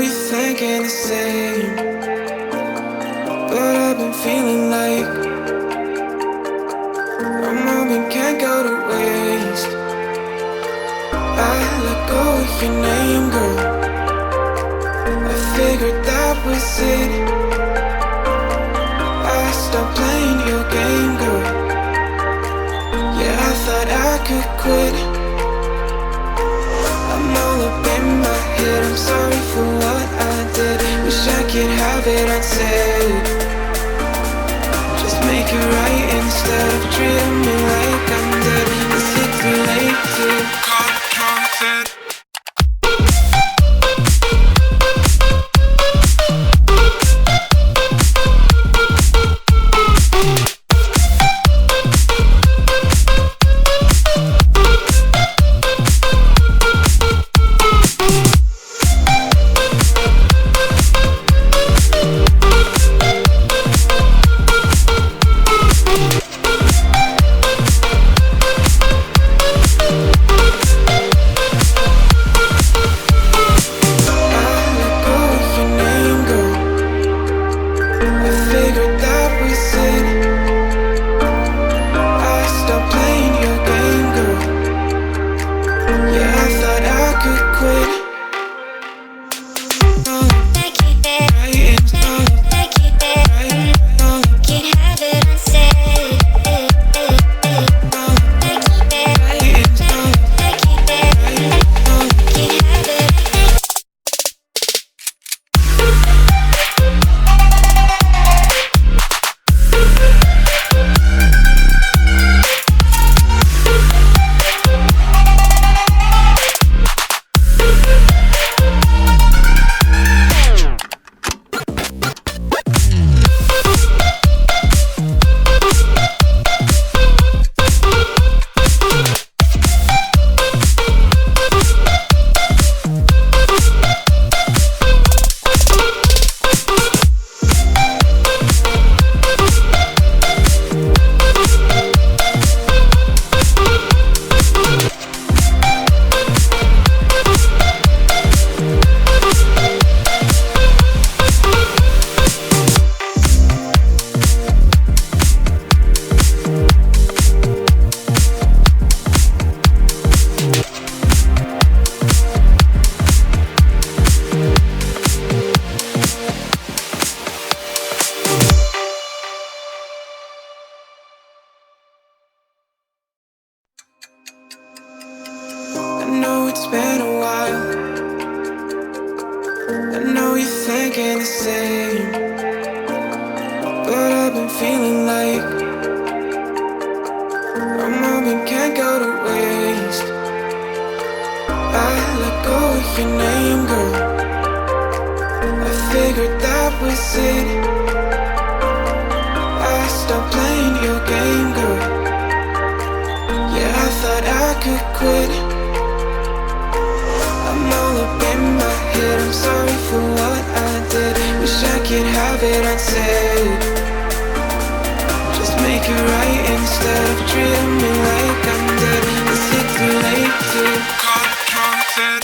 you're thinking the same, but I've been feeling like our moment can't go to waste. I let go of your name, girl. I figured that was it. I stopped playing your game, girl. Yeah, I thought I could quit. I'm all up in my head, I'm sorry for what I did. Wish I could have it unsaid. Just make it right instead of treating me like I'm dead. Is it too late to call it? I know it's been a while. I know you're thinking the same, but I've been feeling like our moment can't go to waste. I let go of your name, girl. I figured that was it. I stopped playing your game, girl. Yeah, I thought I could quit. I'm all up in my head, I'm sorry for what I did. Wish I could have it unsaid. Just make it right instead of treating me like I'm dead. Is it too late to call it?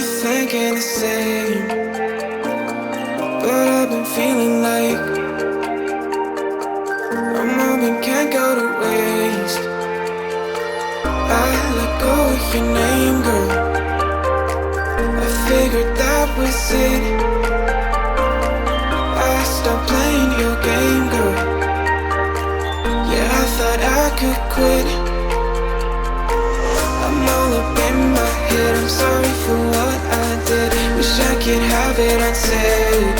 thinking the same, but I've been feeling like a moment can't go to waste. I let go of your name, girl. I figured that was it. I stopped playing your game, girl. Yeah, I thought I could quit. I'm all up in my head, I'm sorry for what I did. Wish I could have it unsaid.